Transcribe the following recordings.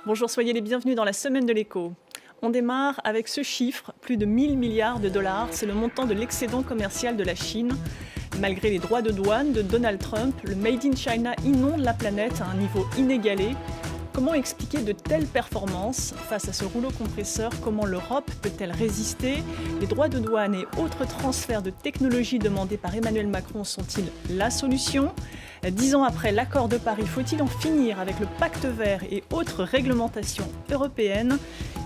Bonjour, soyez les bienvenus dans la semaine de l'écho. On démarre avec ce chiffre, plus de 1000 milliards de dollars, c'est le montant de l'excédent commercial de la Chine. Malgré les droits de douane de Donald Trump, le Made in China inonde la planète à un niveau inégalé. Comment expliquer de telles performances face à ce rouleau compresseur? Comment l'Europe peut-elle résister? Les droits de douane et autres transferts de technologie demandés par Emmanuel Macron sont-ils la solution? 10 ans après l'accord de Paris, faut-il en finir avec le pacte vert et autres réglementations européennes?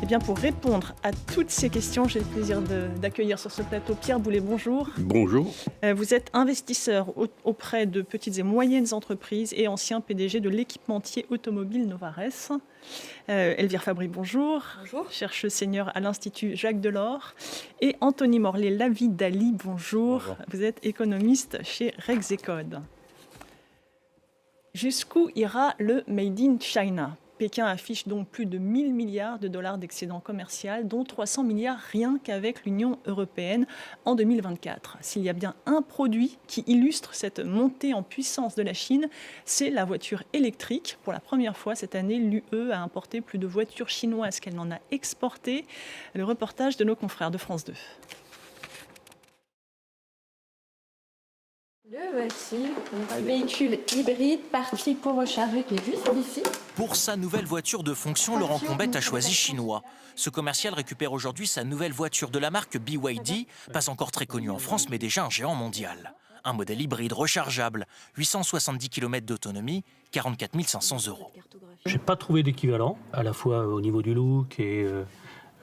Eh bien, pour répondre à toutes ces questions, j'ai le plaisir d'accueillir sur ce plateau Pierre Boulet. Bonjour. Bonjour. Vous êtes investisseur auprès de petites et moyennes entreprises et ancien PDG de l'équipementier automobile Novares. Elvire Fabry, bonjour. Bonjour. Chercheuse senior à l'Institut Jacques Delors. Et Anthony Morlet-Lavidali, bonjour. Bonjour. Vous êtes économiste chez Rexecode. Jusqu'où ira le Made in China? Pékin affiche donc plus de 1000 milliards de dollars d'excédent commercial, dont 300 milliards rien qu'avec l'Union européenne en 2024. S'il y a bien un produit qui illustre cette montée en puissance de la Chine, c'est la voiture électrique. Pour la première fois cette année, l'UE a importé plus de voitures chinoises qu'elle n'en a exportées. Le reportage de nos confrères de France 2. Le voici, un véhicule hybride parti pour recharger qui est juste ici. Pour sa nouvelle voiture de fonction, Laurent Combette a choisi chinois. Ce commercial récupère aujourd'hui sa nouvelle voiture de la marque BYD, pas encore très connue en France, mais déjà un géant mondial. Un modèle hybride rechargeable, 870 km d'autonomie, 44 500 €. Je n'ai pas trouvé d'équivalent, à la fois au niveau du look et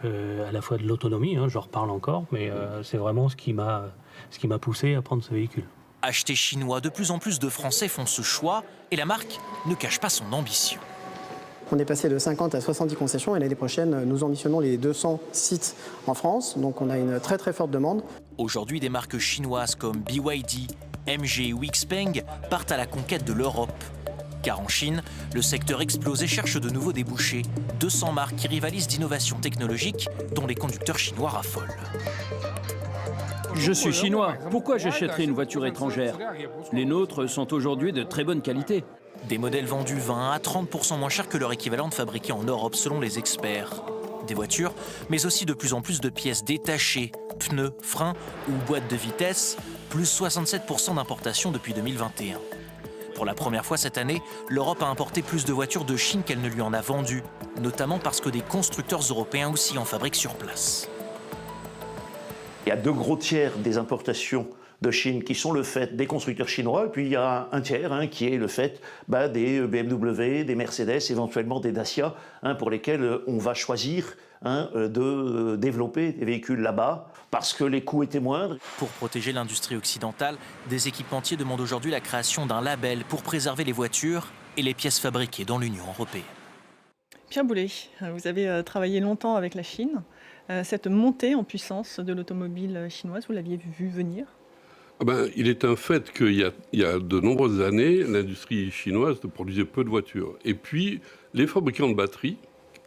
à la fois de l'autonomie, j'en reparle encore, mais c'est vraiment ce qui m'a poussé à prendre ce véhicule. Acheté chinois, de plus en plus de Français font ce choix et la marque ne cache pas son ambition. On est passé de 50 à 70 concessions et l'année prochaine, nous ambitionnons les 200 sites en France. Donc on a une très très forte demande. Aujourd'hui, des marques chinoises comme BYD, MG ou Xpeng partent à la conquête de l'Europe. Car en Chine, le secteur explose et cherche de nouveaux débouchés. 200 marques qui rivalisent d'innovations technologiques dont les conducteurs chinois raffolent. Je suis chinois. Pourquoi j'achèterais une voiture étrangère? Les nôtres sont aujourd'hui de très bonne qualité. Des modèles vendus 20 à 30% moins cher que leur équivalent fabriqué en Europe selon les experts. Des voitures, mais aussi de plus en plus de pièces détachées, pneus, freins ou boîtes de vitesse, plus 67% d'importation depuis 2021. Pour la première fois cette année, l'Europe a importé plus de voitures de Chine qu'elle ne lui en a vendues, notamment parce que des constructeurs européens aussi en fabriquent sur place. Il y a 2 gros tiers des importations de Chine qui sont le fait des constructeurs chinois, et puis il y a un tiers qui est le fait des BMW, des Mercedes, éventuellement des Dacia, pour lesquels on va choisir de développer des véhicules là-bas, parce que les coûts étaient moindres. Pour protéger l'industrie occidentale, des équipementiers demandent aujourd'hui la création d'un label pour préserver les voitures et les pièces fabriquées dans l'Union européenne. Pierre Boulet, vous avez travaillé longtemps avec la Chine. Cette montée en puissance de l'automobile chinoise, vous l'aviez vu venir? Il est un fait qu'il y a de nombreuses années, l'industrie chinoise ne produisait peu de voitures. Et puis, les fabricants de batteries,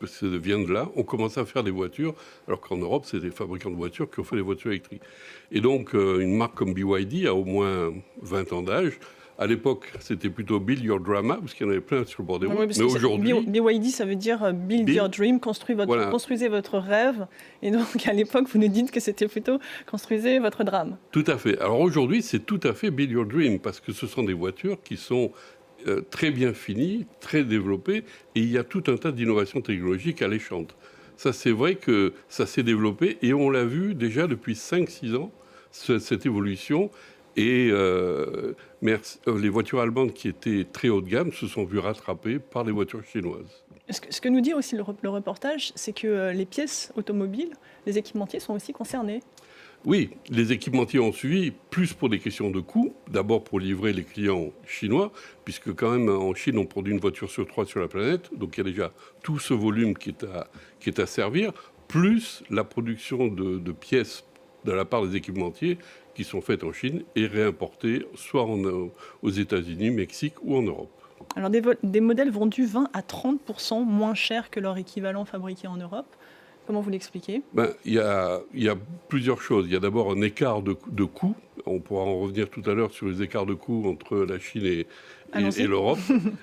parce que ça vient de là, ont commencé à faire des voitures, alors qu'en Europe, c'est des fabricants de voitures qui ont fait des voitures électriques. Et donc, une marque comme BYD a au moins 20 ans d'âge. À l'époque, c'était plutôt Build Your Drama, parce qu'il y en avait plein sur le bord des routes. Mais aujourd'hui... BYD, ça veut dire Build Your Dream, construisez votre rêve. Et donc, à l'époque, vous nous dites que c'était plutôt construisez votre drame. Tout à fait. Alors aujourd'hui, c'est tout à fait Build Your Dream, parce que ce sont des voitures qui sont très bien finies, très développées, et il y a tout un tas d'innovations technologiques alléchantes. Ça, c'est vrai que ça s'est développé, et on l'a vu déjà depuis 5-6 ans, cette évolution. Et les voitures allemandes qui étaient très haut de gamme se sont vues rattrapées par les voitures chinoises. Ce que nous dit aussi le reportage, c'est que les pièces automobiles, les équipementiers sont aussi concernés. Oui, les équipementiers ont suivi, plus pour des questions de coût, d'abord pour livrer les clients chinois, puisque quand même en Chine on produit une voiture sur 3 sur la planète, donc il y a déjà tout ce volume qui est à servir, plus la production de pièces de la part des équipementiers qui sont faites en Chine et réimportées soit aux États-Unis, Mexique ou en Europe. Alors des modèles vendus 20 à 30% moins chers que leur équivalent fabriqué en Europe. Comment vous l'expliquez ? Il y a plusieurs choses. Il y a d'abord un écart de coût. On pourra en revenir tout à l'heure sur les écarts de coût entre la Chine Allons-y. et l'Europe,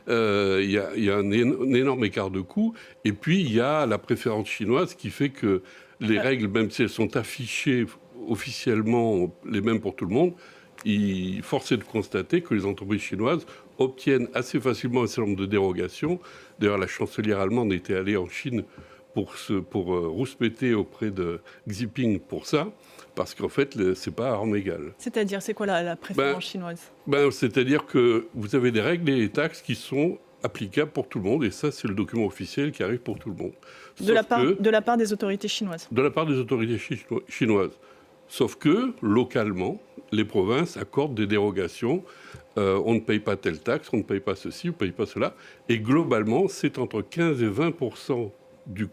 il y a un énorme écart de coûts. Et puis, il y a la préférence chinoise qui fait que les règles, même si elles sont affichées officiellement les mêmes pour tout le monde, force est de constater que les entreprises chinoises obtiennent assez facilement un certain nombre de dérogations. D'ailleurs, la chancelière allemande était allée en Chine pour rouspéter auprès de Xi Jinping pour ça, parce qu'en fait, c'est pas à armes égales. C'est-à-dire, c'est quoi la préférence chinoise? C'est-à-dire que vous avez des règles et des taxes qui sont applicables pour tout le monde, et ça, c'est le document officiel qui arrive pour tout le monde. De la part des autorités chinoises? De la part des autorités chinoises. Sauf que, localement, les provinces accordent des dérogations. On ne paye pas telle taxe, on ne paye pas ceci, on ne paye pas cela. Et globalement, c'est entre 15 et 20% du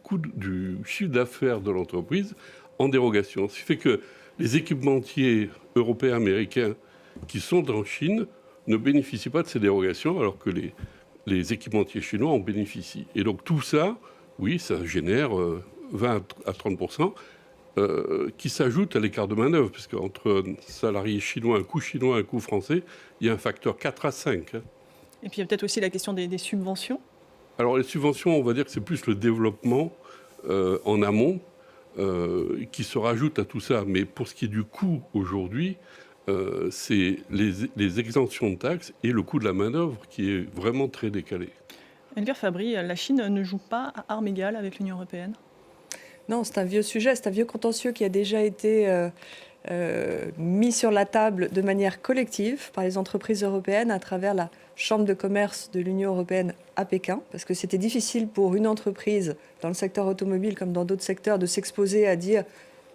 chiffre d'affaires de l'entreprise en dérogation. Ce qui fait que les équipementiers européens, américains qui sont en Chine ne bénéficient pas de ces dérogations, alors que les équipementiers chinois en bénéficient. Et donc tout ça, oui, ça génère 20 à 30%. Qui s'ajoute à l'écart de main-d'œuvre, parce qu'entre un salarié chinois, un coût français, il y a un facteur 4 à 5. Et puis il y a peut-être aussi la question des subventions. Alors les subventions, on va dire que c'est plus le développement en amont qui se rajoute à tout ça. Mais pour ce qui est du coût aujourd'hui, c'est les exemptions de taxes et le coût de la main-d'œuvre qui est vraiment très décalé. Elvire Fabry, la Chine ne joue pas à armes égales avec l'Union européenne? Non, c'est un vieux sujet, c'est un vieux contentieux qui a déjà été mis sur la table de manière collective par les entreprises européennes à travers la Chambre de commerce de l'Union européenne à Pékin, parce que c'était difficile pour une entreprise dans le secteur automobile comme dans d'autres secteurs de s'exposer à dire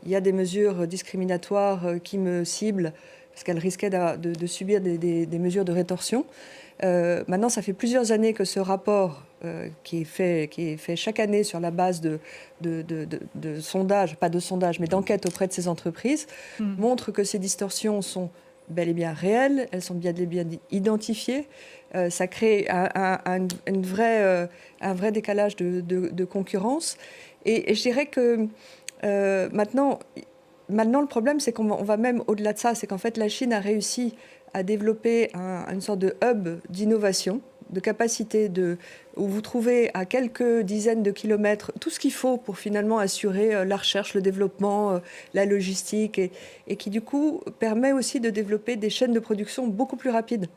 il y a des mesures discriminatoires qui me ciblent, parce qu'elle risquait de subir des mesures de rétorsion. Maintenant, ça fait plusieurs années que ce rapport qui est fait chaque année sur la base de sondages, pas de sondages, mais d'enquêtes auprès de ces entreprises, montre que ces distorsions sont bel et bien réelles, elles sont bien identifiées. Ça crée un vrai décalage de concurrence. Et je dirais que maintenant, le problème, c'est qu'on va même au-delà de ça. C'est qu'en fait, la Chine a réussi à développer une sorte de hub d'innovation, de capacité où vous trouvez à quelques dizaines de kilomètres tout ce qu'il faut pour finalement assurer la recherche, le développement, la logistique, et qui du coup permet aussi de développer des chaînes de production beaucoup plus rapides.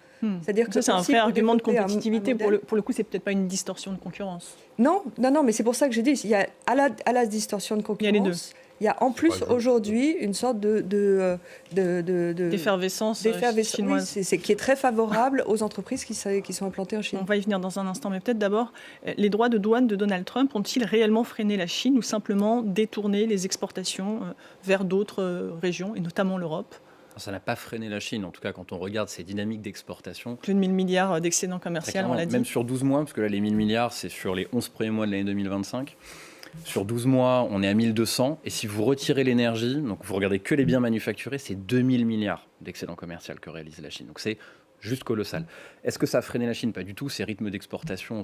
C'est-à-dire que ça, c'est un vrai argument de compétitivité. Pour le coup, c'est peut-être pas une distorsion de concurrence. Non, mais c'est pour ça que j'ai dit, il y a à la distorsion de concurrence. Il y a les deux. Il y a en plus aujourd'hui une sorte d'effervescence chinoise, oui, qui est très favorable aux entreprises qui sont implantées en Chine. On va y venir dans un instant, mais peut-être d'abord, les droits de douane de Donald Trump ont-ils réellement freiné la Chine ou simplement détourné les exportations vers d'autres régions, et notamment l'Europe? Ça n'a pas freiné la Chine, en tout cas quand on regarde ces dynamiques d'exportation. Plus de 1000 milliards d'excédents commerciaux, on l'a dit. Même sur 12 mois, parce que là les 1000 milliards, c'est sur les 11 premiers mois de l'année 2025. Sur 12 mois, on est à 1200. Et si vous retirez l'énergie, donc vous regardez que les biens manufacturés, c'est 2000 milliards d'excédents commerciaux que réalise la Chine. Donc c'est juste colossal. Est-ce que ça a freiné la Chine? Pas du tout. Ces rythmes d'exportation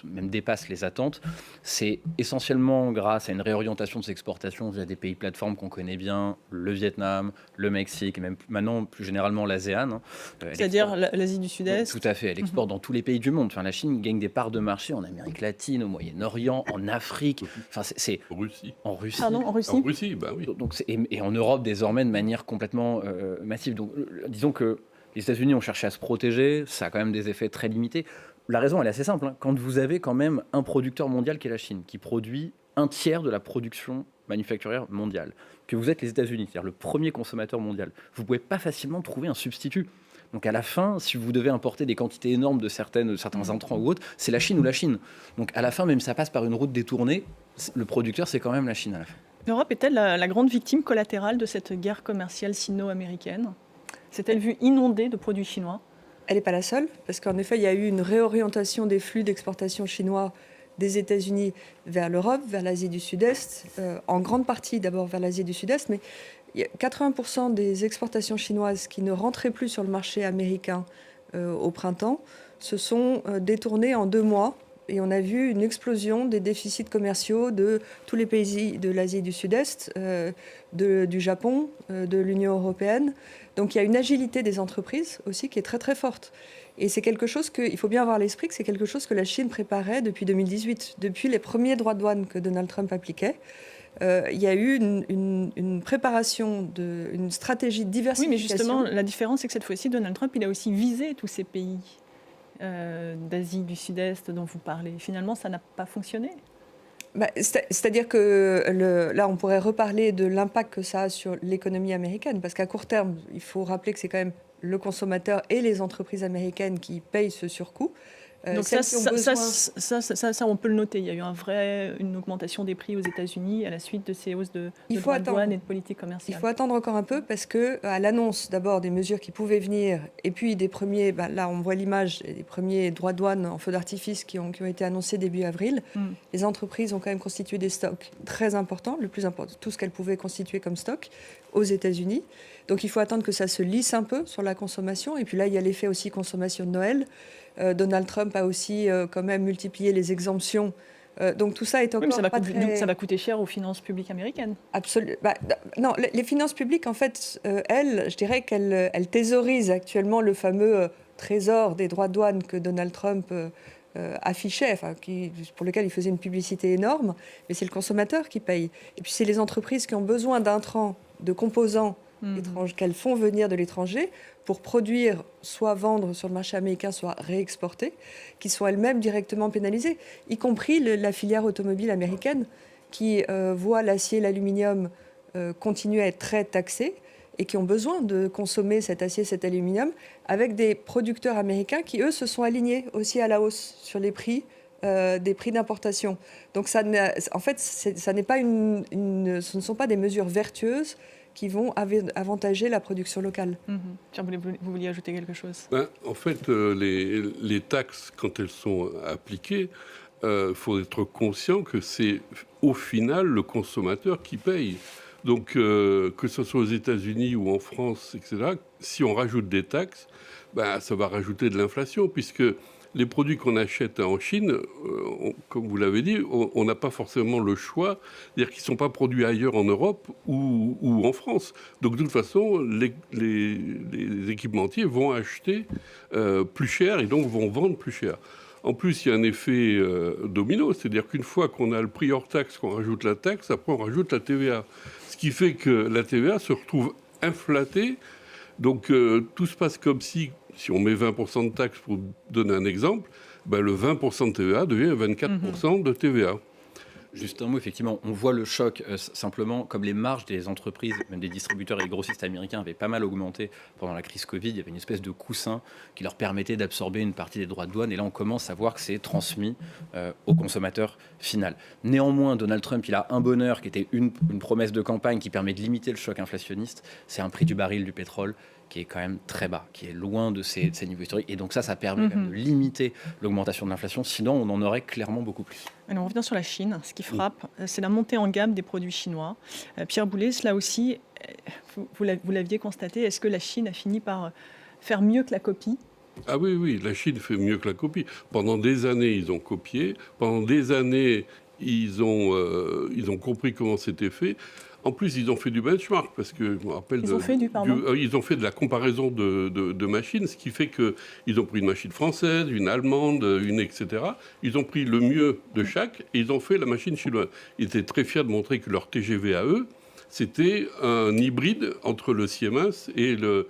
même dépassent les attentes. C'est essentiellement grâce à une réorientation de ces exportations via des pays plateformes qu'on connaît bien, le Vietnam, le Mexique, et même maintenant plus généralement l'ASEAN. C'est-à-dire l'Asie du Sud-Est. Tout à fait. Elle exporte dans tous les pays du monde. Enfin, la Chine gagne des parts de marché en Amérique latine, au Moyen-Orient, en Afrique. Enfin, c'est Russie. En Russie. Pardon, en Russie. En Russie, bah oui. Donc, et en Europe désormais de manière complètement massive. Donc, disons que les États-Unis ont cherché à se protéger, ça a quand même des effets très limités. La raison, elle est assez simple. Hein. Quand vous avez quand même un producteur mondial qui est la Chine, qui produit un tiers de la production manufacturière mondiale, que vous êtes les États-Unis, c'est-à-dire le premier consommateur mondial, vous ne pouvez pas facilement trouver un substitut. Donc à la fin, si vous devez importer des quantités énormes de certains intrants ou autres, c'est la Chine ou la Chine. Donc à la fin, même si ça passe par une route détournée, le producteur, c'est quand même la Chine à la fin. L'Europe est-elle la grande victime collatérale de cette guerre commerciale sino-américaine? S'est-elle vue inondée de produits chinois? Elle n'est pas la seule, parce qu'en effet, il y a eu une réorientation des flux d'exportation chinois des États-Unis vers l'Europe, vers l'Asie du Sud-Est, en grande partie d'abord vers l'Asie du Sud-Est, mais 80% des exportations chinoises qui ne rentraient plus sur le marché américain au printemps se sont détournées en 2 mois et on a vu une explosion des déficits commerciaux de tous les pays de l'Asie du Sud-Est, du Japon, de l'Union européenne. Donc il y a une agilité des entreprises aussi qui est très très forte. Et c'est quelque chose il faut bien avoir à l'esprit que c'est quelque chose que la Chine préparait depuis 2018, depuis les premiers droits de douane que Donald Trump appliquait. Il y a eu une préparation, une stratégie de diversification. Oui, mais justement, la différence, c'est que cette fois-ci, Donald Trump, il a aussi visé tous ces pays d'Asie du Sud-Est dont vous parlez. Finalement, ça n'a pas fonctionné. C'est-à-dire que là, on pourrait reparler de l'impact que ça a sur l'économie américaine, parce qu'à court terme, il faut rappeler que c'est quand même le consommateur et les entreprises américaines qui payent ce surcoût. Donc ça, on peut le noter. Il y a eu une augmentation des prix aux États-Unis à la suite de ces hausses de droits de douane et de politique commerciale. Il faut attendre encore un peu parce que à l'annonce d'abord des mesures qui pouvaient venir et puis des premiers, là on voit l'image des premiers droits de douane en feu d'artifice qui ont été annoncés début avril. Les entreprises ont quand même constitué des stocks très importants, le plus important, tout ce qu'elles pouvaient constituer comme stock aux États-Unis. Donc il faut attendre que ça se lisse un peu sur la consommation. Et puis là, il y a l'effet aussi consommation de Noël. Donald Trump a aussi quand même multiplié les exemptions. Donc tout ça est encore ça va coûter cher aux finances publiques américaines. Absolument. Non, les finances publiques, en fait, je dirais qu'elles thésaurisent actuellement le fameux trésor des droits de douane que Donald Trump affichait, pour lequel il faisait une publicité énorme. Mais c'est le consommateur qui paye. Et puis c'est les entreprises qui ont besoin d'intrants, de composants qu'elles font venir de l'étranger pour produire, soit vendre sur le marché américain, soit réexporter, qui sont elles-mêmes directement pénalisées, y compris la filière automobile américaine qui voit l'acier et l'aluminium continuer à être très taxés et qui ont besoin de consommer cet acier, cet aluminium, avec des producteurs américains qui, eux, se sont alignés aussi à la hausse sur les prix des prix d'importation. Donc en fait, ce ne sont pas des mesures vertueuses qui vont avantager la production locale. Tiens, vous vouliez ajouter quelque chose ? En fait, les taxes, quand elles sont appliquées, il faut être conscient que c'est au final le consommateur qui paye. Donc, que ce soit aux États-Unis ou en France, etc., si on rajoute des taxes, ça va rajouter de l'inflation, puisque les produits qu'on achète en Chine, comme vous l'avez dit, on n'a pas forcément le choix. C'est-à-dire qu'ils ne sont pas produits ailleurs en Europe ou en France. Donc, de toute façon, les équipementiers vont acheter plus cher et donc vont vendre plus cher. En plus, il y a un effet domino. C'est-à-dire qu'une fois qu'on a le prix hors taxe, qu'on rajoute la taxe, après on rajoute la TVA. Ce qui fait que la TVA se retrouve inflatée. Donc, tout se passe comme si on met 20% de taxes, pour donner un exemple, le 20% de TVA devient 24% de TVA. Juste un mot, effectivement, on voit le choc simplement, comme les marges des entreprises, même des distributeurs et des grossistes américains avaient pas mal augmenté pendant la crise Covid. Il y avait une espèce de coussin qui leur permettait d'absorber une partie des droits de douane. Et là, on commence à voir que c'est transmis au consommateur final. Néanmoins, Donald Trump, il a un bonheur qui était une promesse de campagne qui permet de limiter le choc inflationniste. C'est un prix du baril du pétrole qui est quand même très bas, qui est loin de ces niveaux historiques. Et donc ça permet quand même de limiter l'augmentation de l'inflation. Sinon, on en aurait clairement beaucoup plus. Alors on revient sur la Chine. Ce qui frappe, c'est la montée en gamme des produits chinois. Pierre Boulez, là aussi, vous l'aviez constaté, est-ce que la Chine a fini par faire mieux que la copie ? Ah oui, la Chine fait mieux que la copie. Pendant des années, ils ont copié. Pendant des années, ils ont compris comment c'était fait. En plus, ils ont fait du benchmark, parce que je me rappelle... Ils ont fait de la comparaison de machines, ce qui fait qu'ils ont pris une machine française, une allemande, etc. Ils ont pris le mieux de chaque et ils ont fait la machine chinoise. Ils étaient très fiers de montrer que leur TGV à eux, c'était un hybride entre le Siemens et le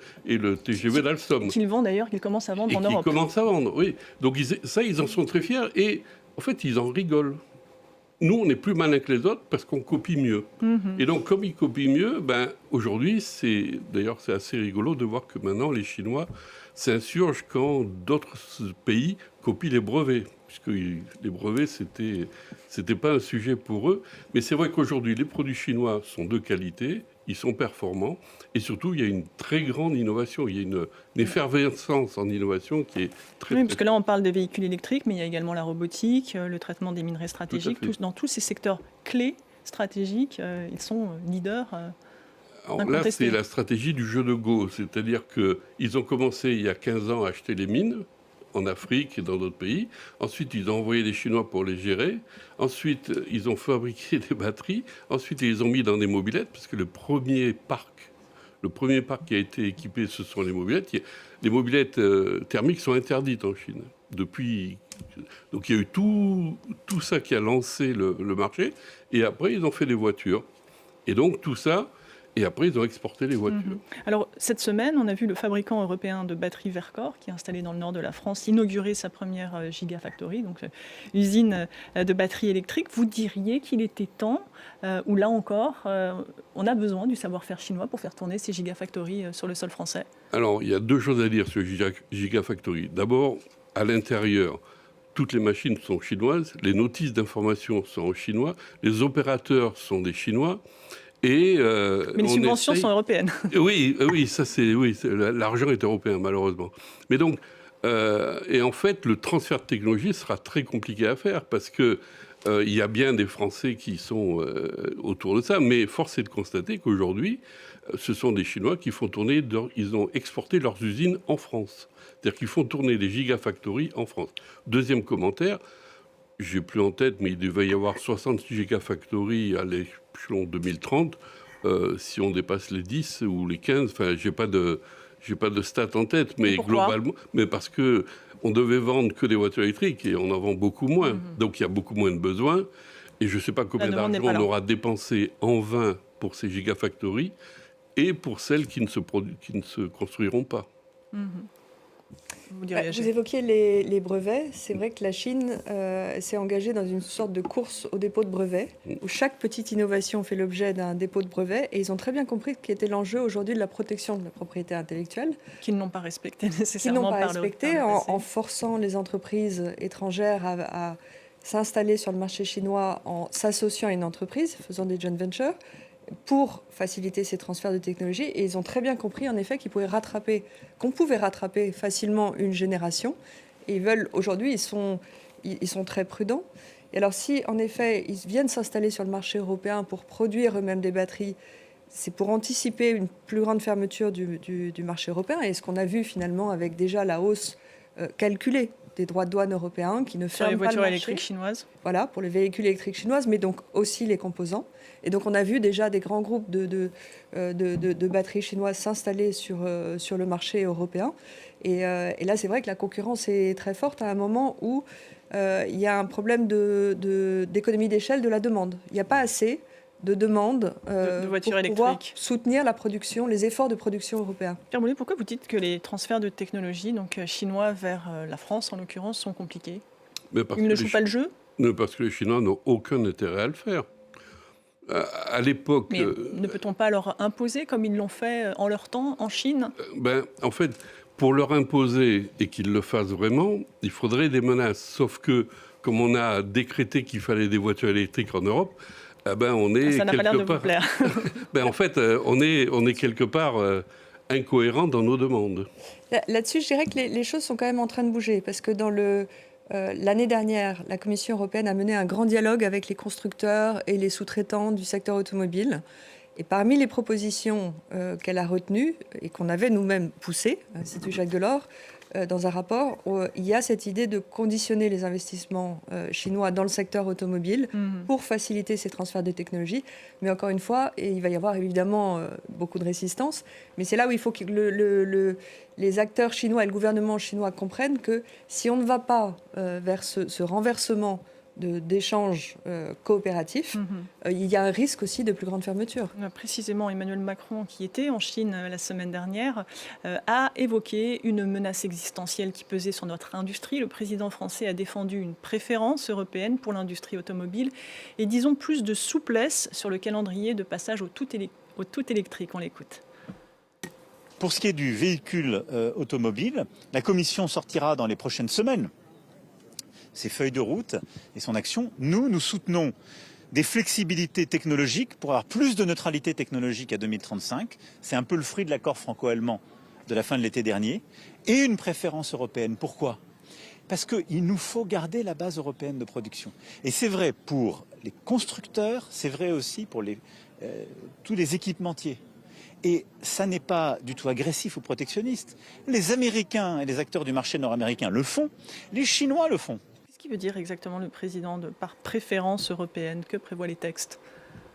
TGV d'Alstom. Qu'ils vendent d'ailleurs, qu'ils commencent à vendre en Europe. Qu'ils commencent à vendre, oui. Donc ils en sont très fiers et en fait, ils en rigolent. Nous, on est plus malins que les autres parce qu'on copie mieux. Et donc, comme ils copient mieux, aujourd'hui, c'est assez rigolo de voir que maintenant, les Chinois s'insurgent quand d'autres pays copient les brevets. Puisque les brevets, c'était pas un sujet pour eux. Mais c'est vrai qu'aujourd'hui, les produits chinois sont de qualité, ils sont performants, et surtout, il y a une très grande innovation. Il y a une effervescence en innovation qui est très... Oui, parce que là, on parle des véhicules électriques, mais il y a également la robotique, le traitement des minerais stratégiques. Dans tous ces secteurs clés stratégiques, ils sont leaders. Alors là, c'est la stratégie du jeu de Go. C'est-à-dire qu'ils ont commencé il y a 15 ans à acheter les mines en Afrique et dans d'autres pays. Ensuite, ils ont envoyé les Chinois pour les gérer. Ensuite, ils ont fabriqué des batteries. Ensuite, ils les ont mis dans des mobylettes, parce que le premier parc qui a été équipé, ce sont les mobylettes. Les mobylettes thermiques sont interdites en Chine. Donc il y a eu tout ça qui a lancé le marché. Et après, ils ont fait des voitures. Et donc tout ça... Et après, ils ont exporté les voitures. Alors, cette semaine, on a vu le fabricant européen de batteries Verkor, qui est installé dans le nord de la France, inaugurer sa première Gigafactory, donc usine de batteries électriques. Vous diriez qu'il était temps, ou là encore, on a besoin du savoir-faire chinois pour faire tourner ces Gigafactories sur le sol français? Alors, il y a deux choses à dire sur Gigafactory. D'abord, à l'intérieur, toutes les machines sont chinoises, les notices d'information sont en chinois, les opérateurs sont des Chinois. Mais les subventions sont européennes. Oui, l'argent est européen, malheureusement. Mais donc, et en fait, le transfert de technologie sera très compliqué à faire parce que il y a bien des Français qui sont autour de ça, mais force est de constater qu'aujourd'hui, ce sont des Chinois qui font tourner, ils ont exporté leurs usines en France. C'est-à-dire qu'ils font tourner des gigafactories en France. Deuxième commentaire, j'ai plus en tête, mais il devait y avoir 60 gigafactories à l'échelon 2030. Si on dépasse les 10 ou les 15, enfin, j'ai pas de stats en tête, mais globalement, mais parce que on devait vendre que des voitures électriques et on en vend beaucoup moins. Donc il y a beaucoup moins de besoins. Et je ne sais pas combien d'argent on aura dépensé en vain pour ces gigafactories et pour celles qui ne se construiront pas. Vous évoquiez les brevets. C'est vrai que la Chine s'est engagée dans une sorte de course au dépôt de brevets, où chaque petite innovation fait l'objet d'un dépôt de brevet. Et ils ont très bien compris ce qui était l'enjeu aujourd'hui de la protection de la propriété intellectuelle. Qu'ils n'ont pas respecté nécessairement. En forçant les entreprises étrangères à s'installer sur le marché chinois en s'associant à une entreprise, faisant des joint ventures, pour faciliter ces transferts de technologie. Et ils ont très bien compris, en effet, qu'on pouvait rattraper facilement une génération. Et ils veulent, aujourd'hui, ils sont très prudents. Et alors, si, en effet, ils viennent s'installer sur le marché européen pour produire eux-mêmes des batteries, c'est pour anticiper une plus grande fermeture du marché européen. Et ce qu'on a vu, finalement, avec déjà la hausse calculée des droits de douane européens qui ne ferment pas le marché. Pour les voitures électriques chinoises. Voilà, pour les véhicules électriques chinoises, mais donc aussi les composants. Et donc on a vu déjà des grands groupes de batteries chinoises s'installer sur le marché européen. Et là, c'est vrai que la concurrence est très forte à un moment où il y a un problème d'économie d'échelle de la demande. Il n'y a pas assez de demande de voitures pour électriques. Pouvoir soutenir la production, les efforts de production européens. Pierre Boulay, pourquoi vous dites que les transferts de technologie, donc chinois vers la France en l'occurrence, sont compliqués? Ils ne jouent pas le jeu? Non, parce que les Chinois n'ont aucun intérêt à le faire. À l'époque... Mais ne peut-on pas leur imposer, comme ils l'ont fait en leur temps, en Chine? En fait, pour leur imposer et qu'ils le fassent vraiment, il faudrait des menaces. Sauf que, comme on a décrété qu'il fallait des voitures électriques en Europe, on est ça n'a pas l'air de vous plaire. En fait, on est quelque part incohérent dans nos demandes. Là-dessus, je dirais que les choses sont quand même en train de bouger, parce que dans l'année dernière, la Commission européenne a mené un grand dialogue avec les constructeurs et les sous-traitants du secteur automobile. Et parmi les propositions qu'elle a retenues et qu'on avait nous-mêmes poussées, l'Institut Jacques Delors, dans un rapport, il y a cette idée de conditionner les investissements chinois dans le secteur automobile pour faciliter ces transferts de technologies. Mais encore une fois, et il va y avoir évidemment beaucoup de résistance, mais c'est là où il faut que les acteurs chinois et le gouvernement chinois comprennent que si on ne va pas vers ce renversement d'échanges coopératifs, il y a un risque aussi de plus grande fermeture. Précisément, Emmanuel Macron, qui était en Chine la semaine dernière, a évoqué une menace existentielle qui pesait sur notre industrie. Le président français a défendu une préférence européenne pour l'industrie automobile et, disons, plus de souplesse sur le calendrier de passage au tout électrique. On l'écoute. Pour ce qui est du véhicule automobile, la Commission sortira dans les prochaines semaines ses feuilles de route et son action. Nous soutenons des flexibilités technologiques pour avoir plus de neutralité technologique à 2035. C'est un peu le fruit de l'accord franco-allemand de la fin de l'été dernier. Et une préférence européenne. Pourquoi ? Parce qu'il nous faut garder la base européenne de production. Et c'est vrai pour les constructeurs, c'est vrai aussi pour tous les équipementiers. Et ça n'est pas du tout agressif ou protectionniste. Les Américains et les acteurs du marché nord-américain le font, les Chinois le font. Qu'est-ce qui veut dire exactement le président par préférence européenne? Que prévoient les textes?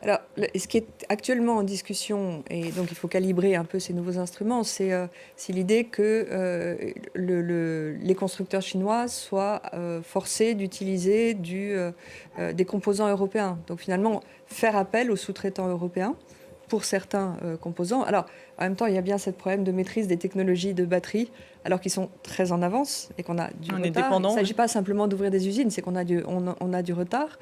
Alors, ce qui est actuellement en discussion, et donc il faut calibrer un peu ces nouveaux instruments, c'est l'idée que les constructeurs chinois soient forcés d'utiliser des composants européens. Donc finalement, faire appel aux sous-traitants européens pour certains composants. Alors, en même temps, il y a bien ce problème de maîtrise des technologies de batterie, alors qu'ils sont très en avance et qu'on a du retard. Est dépendant. Il ne s'agit pas simplement d'ouvrir des usines, c'est qu'on a du retard.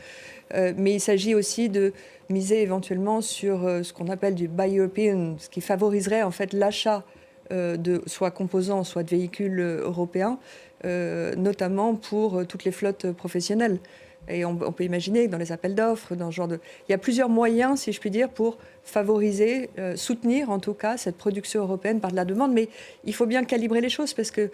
Mais il s'agit aussi de miser éventuellement sur ce qu'on appelle du Buy European, ce qui favoriserait en fait l'achat de soit composants, soit de véhicules européens, notamment pour toutes les flottes professionnelles. Et on peut imaginer que dans les appels d'offres, dans ce genre de... Il y a plusieurs moyens, si je puis dire, pour favoriser, soutenir en tout cas cette production européenne par de la demande. Mais il faut bien calibrer les choses parce que